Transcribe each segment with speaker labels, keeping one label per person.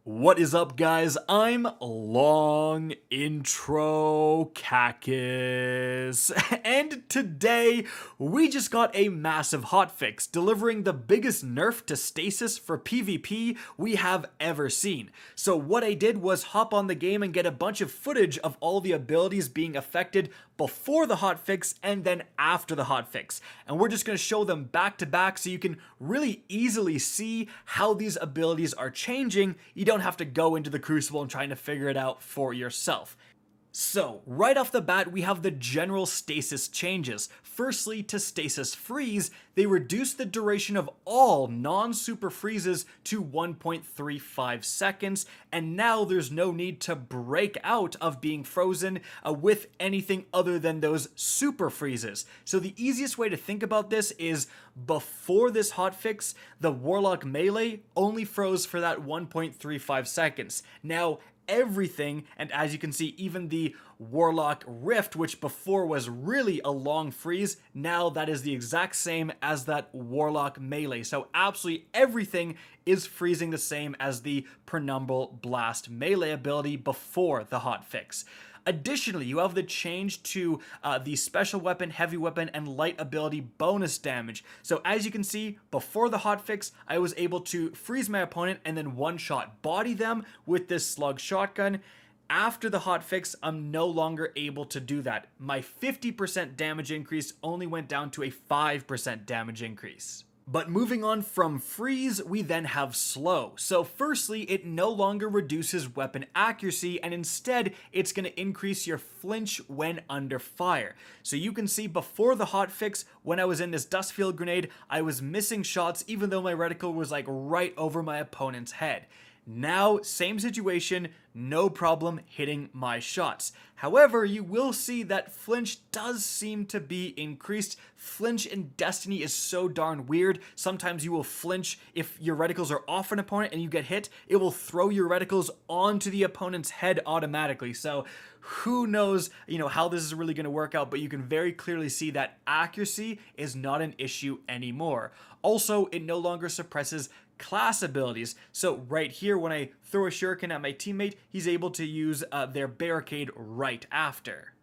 Speaker 1: What is up, guys? I'm Long Intro Cacus, and today we just got a massive hotfix, delivering the biggest nerf to Stasis for PvP we have ever seen. So what I did was hop on the game and get a bunch of footage of all the abilities being affected before the hotfix and then after the hotfix, and we're just going to show them back to back so you can really easily see how these abilities are changing. You don't have to go into the Crucible and trying to figure it out for yourself. So, right off the bat, we have the general stasis changes. Firstly, to Stasis Freeze, they reduced the duration of all non-super freezes to 1.35 seconds, and now there's no need to break out of being frozen with anything other than those super freezes. So the easiest way to think about this is, before this hotfix, the Warlock melee only froze for that 1.35 seconds. Now, everything, and as you can see, even the Warlock Rift, which before was really a long freeze, now that is the exact same as that Warlock melee. So absolutely everything is freezing the same as the Penumbral Blast melee ability before the hotfix. Additionally, you have the change to the special weapon, heavy weapon, and light ability bonus damage. So as you can see, before the hotfix, I was able to freeze my opponent and then one-shot body them with this slug shotgun. After the hotfix, I'm no longer able to do that. My 50% damage increase only went down to a 5% damage increase. But moving on from freeze, we then have slow. So firstly, it no longer reduces weapon accuracy, and instead it's going to increase your flinch when under fire. So you can see before the hotfix, when I was in this dust field grenade, I was missing shots even though my reticle was like right over my opponent's head. Now, same situation, no problem hitting my shots. However, you will see that flinch does seem to be increased. Flinch in Destiny is so darn weird. Sometimes you will flinch if your reticles are off an opponent and you get hit. It will throw your reticles onto the opponent's head automatically. So who knows, how this is really going to work out, but you can very clearly see that accuracy is not an issue anymore. Also, it no longer suppresses class abilities. So right here, when I throw a shuriken at my teammate, he's able to use their barricade right after.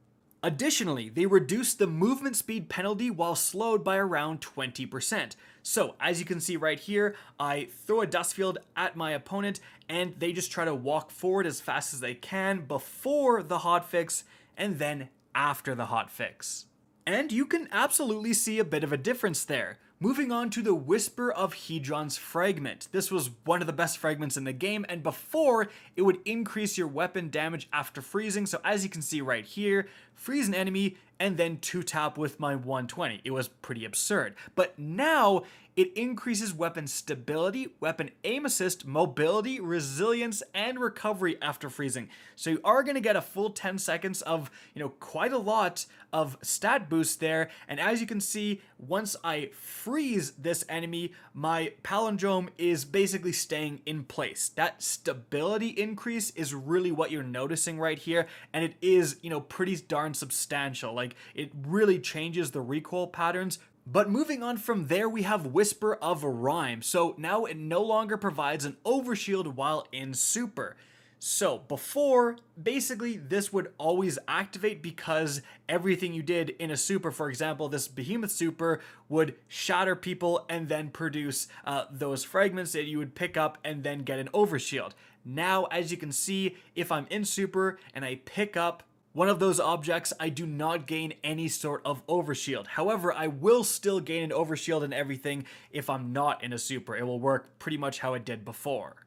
Speaker 1: Additionally, they reduced the movement speed penalty while slowed by around 20%. So as you can see right here, I throw a dust field at my opponent and they just try to walk forward as fast as they can before the hotfix and then after the hotfix. And you can absolutely see a bit of a difference there. Moving on to the Whisper of Hedron's Fragment. This was one of the best fragments in the game, and before, it would increase your weapon damage after freezing. So as you can see right here, freeze an enemy and then 2-tap with my 120. It was pretty absurd. But now, it increases weapon stability, weapon aim assist, mobility, resilience, and recovery after freezing. So you are going to get a full 10 seconds of, quite a lot of stat boost there. And as you can see, once I freeze this enemy, my palindrome is basically staying in place. That stability increase is really what you're noticing right here. And it is, pretty darn substantial. Like, it really changes the recoil patterns. But moving on from there, we have Whisper of Rhyme. So now it no longer provides an overshield while in super. So before, basically this would always activate because everything you did in a super, for example, this Behemoth super would shatter people and then produce those fragments that you would pick up and then get an overshield. Now, as you can see, if I'm in super and I pick up one of those objects, I do not gain any sort of overshield. However, I will still gain an overshield and everything if I'm not in a super. It will work pretty much how it did before.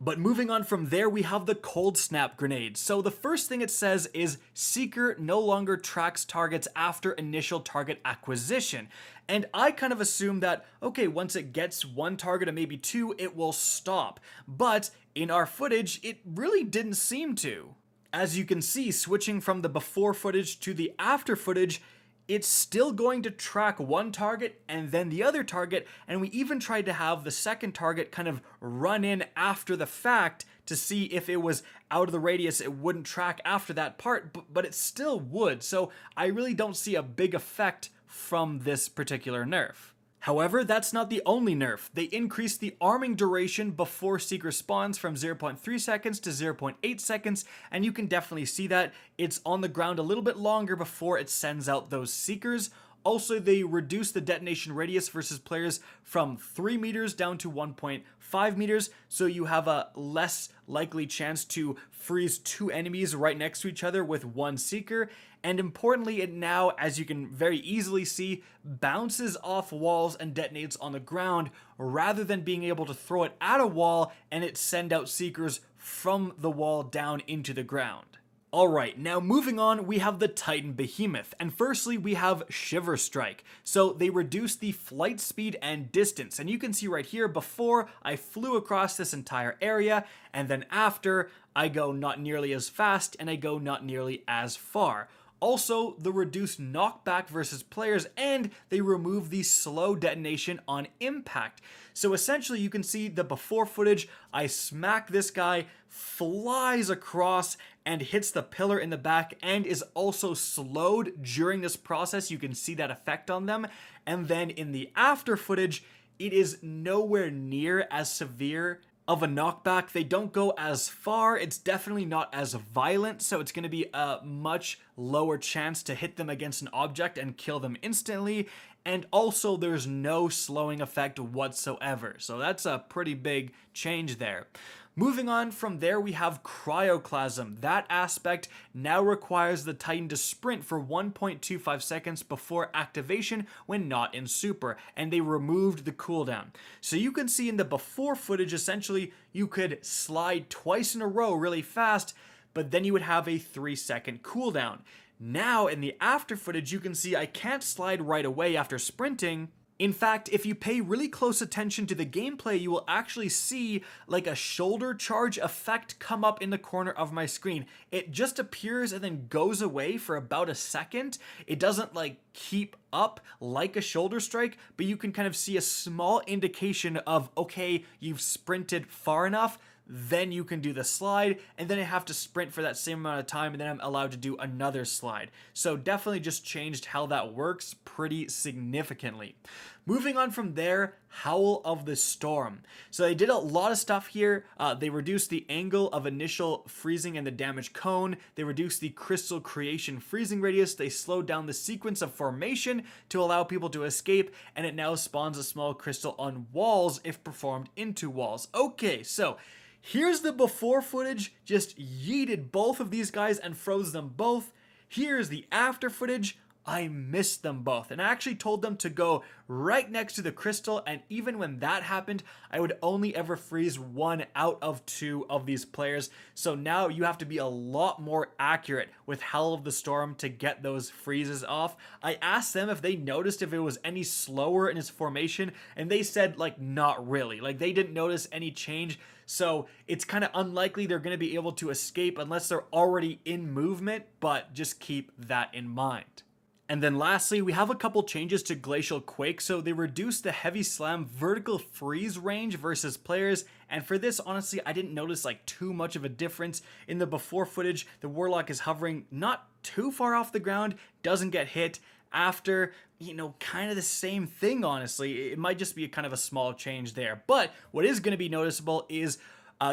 Speaker 1: But moving on from there, we have the Cold Snap Grenade. So the first thing it says is Seeker no longer tracks targets after initial target acquisition. And I kind of assume that, okay, once it gets one target or maybe two, it will stop. But in our footage, it really didn't seem to. As you can see, switching from the before footage to the after footage, it's still going to track one target and then the other target, and we even tried to have the second target kind of run in after the fact to see if it was out of the radius, it wouldn't track after that part, but it still would. So I really don't see a big effect from this particular nerf. However, that's not the only nerf. They increased the arming duration before Seeker spawns from 0.3 seconds to 0.8 seconds, and you can definitely see that. It's on the ground a little bit longer before it sends out those Seekers. Also, they reduced the detonation radius versus players from 3 meters down to 1.5 meters, so you have a less likely chance to freeze 2 enemies right next to each other with 1 Seeker. And importantly, it now, as you can very easily see, bounces off walls and detonates on the ground rather than being able to throw it at a wall and it send out Seekers from the wall down into the ground. Alright, now moving on, we have the Titan Behemoth, and firstly we have Shiver Strike. So they reduce the flight speed and distance, and you can see right here, before I flew across this entire area, and then after, I go not nearly as fast, and I go not nearly as far. Also, the reduced knockback versus players, and they remove the slow detonation on impact. So essentially you can see the before footage, I smack this guy, flies across and hits the pillar in the back and is also slowed during this process. You can see that effect on them. And then in the after footage, it is nowhere near as severe of a knockback. They don't go as far. It's definitely not as violent, so it's going to be a much lower chance to hit them against an object and kill them instantly. And also there's no slowing effect whatsoever. So that's a pretty big change there. Moving on from there, we have Cryo Class. That aspect now requires the Titan to sprint for 1.25 seconds before activation when not in super, and they removed the cooldown. So you can see in the before footage, essentially, you could slide twice in a row really fast, but then you would have a 3-second cooldown. Now, in the after footage, you can see I can't slide right away after sprinting. In fact, if you pay really close attention to the gameplay, you will actually see like a shoulder charge effect come up in the corner of my screen. It just appears and then goes away for about a second. It doesn't like keep up like a shoulder strike, but you can kind of see a small indication of, okay, you've sprinted far enough, then you can do the slide, and then I have to sprint for that same amount of time, and then I'm allowed to do another slide. So definitely just changed how that works pretty significantly. Moving on from there, Howl of the Storm. So they did a lot of stuff here. They reduced the angle of initial freezing and the damage cone. They reduced the crystal creation freezing radius. They slowed down the sequence of formation to allow people to escape, and it now spawns a small crystal on walls if performed into walls. Okay, so here's the before footage, just yeeted both of these guys and froze them both. Here's the after footage. I missed them both, and I actually told them to go right next to the crystal, and even when that happened, I would only ever freeze 1 out of 2 of these players. So now you have to be a lot more accurate with Howl of the Storm to get those freezes off. I asked them if they noticed if it was any slower in its formation, and they said like not really. Like they didn't notice any change. So it's kind of unlikely they're going to be able to escape unless they're already in movement, but just keep that in mind. And then lastly, we have a couple changes to Glacial Quake. So they reduced the heavy slam vertical freeze range versus players. And for this, honestly, I didn't notice like too much of a difference. In the before footage, the Warlock is hovering not too far off the ground, doesn't get hit. After, kind of the same thing, honestly. It might just be kind of a small change there. But what is going to be noticeable is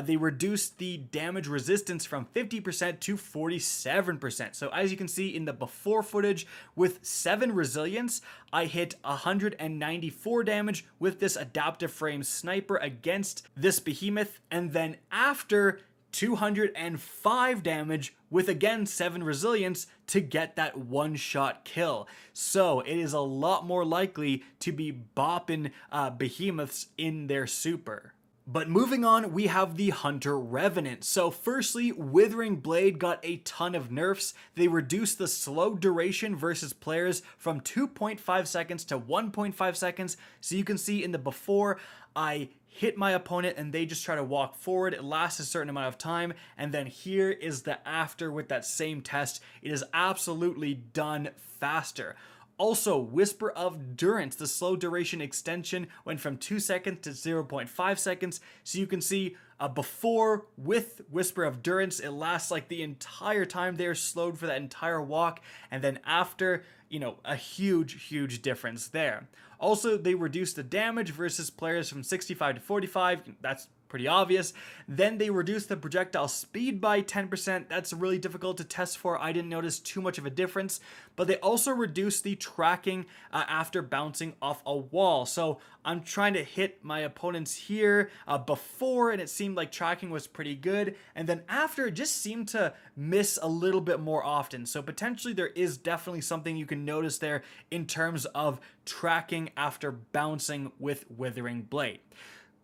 Speaker 1: they reduced the damage resistance from 50% to 47%. So as you can see in the before footage, with 7 resilience, I hit 194 damage with this adaptive frame sniper against this behemoth, and then after 205 damage with again 7 resilience to get that one-shot kill. So it is a lot more likely to be bopping behemoths in their super. But moving on, we have the Hunter Revenant. So firstly, Withering Blade got a ton of nerfs. They reduced the slow duration versus players from 2.5 seconds to 1.5 seconds. So you can see in the before, I hit my opponent and they just try to walk forward. It lasts a certain amount of time. And then here is the after with that same test. It is absolutely done faster. Also, Whisper of Durance, the slow duration extension, went from 2 seconds to 0.5 seconds. So you can see before with Whisper of Durance, it lasts like the entire time they're slowed for that entire walk. And then after, you know, a huge difference there. Also, they reduced the damage versus players from 65 to 45. That's pretty obvious. Then they reduced the projectile speed by 10%. That's really difficult to test for. I didn't notice too much of a difference. But they also reduced the tracking after bouncing off a wall. So I'm trying to hit my opponents here before, and it seemed like tracking was pretty good. And then after, it just seemed to miss a little bit more often. So potentially there is definitely something you can notice there in terms of tracking after bouncing with Withering Blade.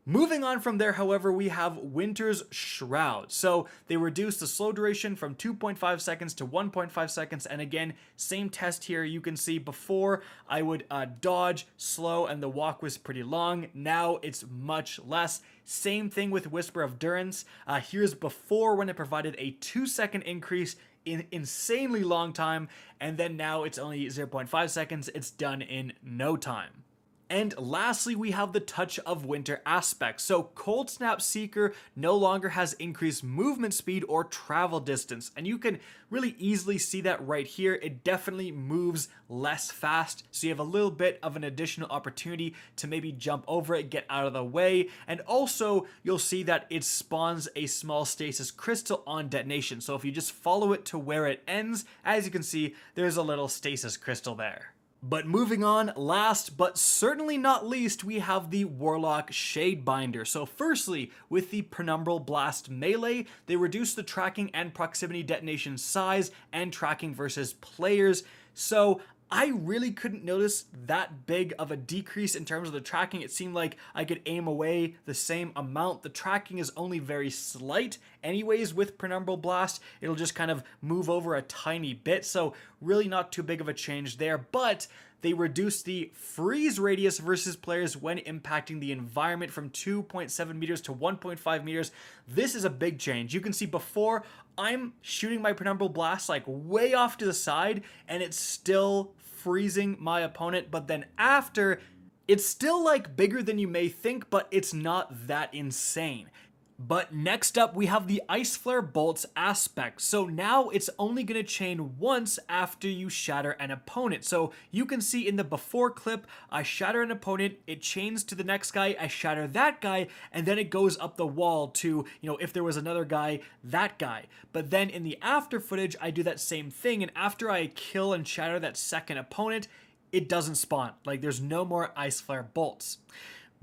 Speaker 1: Moving on from there, however, we have Winter's Shroud. So they reduced the slow duration from 2.5 seconds to 1.5 seconds. And again, same test here. You can see before I would dodge, slow, and the walk was pretty long. Now it's much less. Same thing with Whisper of Durance. Here's before when it provided a 2-second increase in insanely long time. And then now it's only 0.5 seconds. It's done in no time. And lastly, we have the Touch of Winter aspect. So Cold Snap Seeker no longer has increased movement speed or travel distance. And you can really easily see that right here. It definitely moves less fast. So you have a little bit of an additional opportunity to maybe jump over it, get out of the way. And also you'll see that it spawns a small stasis crystal on detonation. So if you just follow it to where it ends, as you can see, there's a little stasis crystal there. But moving on, last but certainly not least, we have the Warlock Shadebinder. So firstly, with the Penumbral Blast melee, they reduced the tracking and proximity detonation size and tracking versus players. So I really couldn't notice that big of a decrease in terms of the tracking. It seemed like I could aim away the same amount. The tracking is only very slight anyways with Penumbral Blast. It'll just kind of move over a tiny bit, so really not too big of a change there. But they reduced the freeze radius versus players when impacting the environment from 2.7 meters to 1.5 meters. This is a big change. You can see before I'm shooting my Penumbral Blast like way off to the side and it's still freezing my opponent, but then after, it's still like bigger than you may think, but it's not that insane. But next up, we have the Ice Flare Bolts aspect. So now it's only going to chain once after you shatter an opponent. So you can see in the before clip, I shatter an opponent, it chains to the next guy, I shatter that guy, and then it goes up the wall to, you know, if there was another guy, that guy. But then in the after footage, I do that same thing, and after I kill and shatter that second opponent, it doesn't spawn. Like, there's no more Ice Flare Bolts.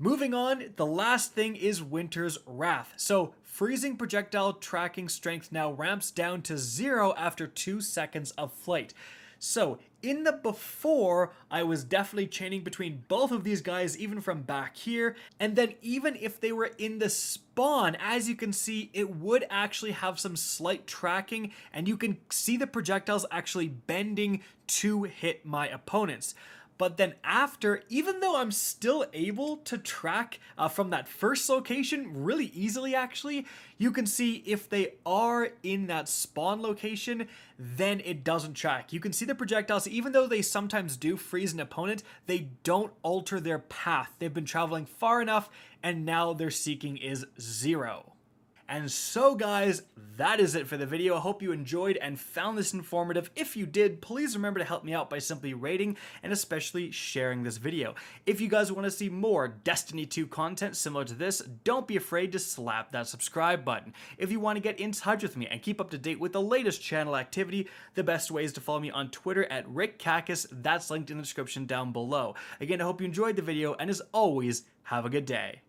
Speaker 1: Moving on, the last thing is Winter's Wrath. So freezing projectile tracking strength now ramps down to 0 after 2 seconds of flight. So in the before, I was definitely chaining between both of these guys, even from back here. And then even if they were in the spawn, as you can see, it would actually have some slight tracking, and you can see the projectiles actually bending to hit my opponents. But then after, even though I'm still able to track from that first location really easily actually, you can see if they are in that spawn location, then it doesn't track. You can see the projectiles, even though they sometimes do freeze an opponent, they don't alter their path. They've been traveling far enough and now their seeking is 0. And so guys, that is it for the video. I hope you enjoyed and found this informative. If you did, please remember to help me out by simply rating and especially sharing this video. If you guys want to see more Destiny 2 content similar to this, don't be afraid to slap that subscribe button. If you want to get in touch with me and keep up to date with the latest channel activity, the best way is to follow me on Twitter at RickCacus. That's linked in the description down below. Again, I hope you enjoyed the video, and as always, have a good day.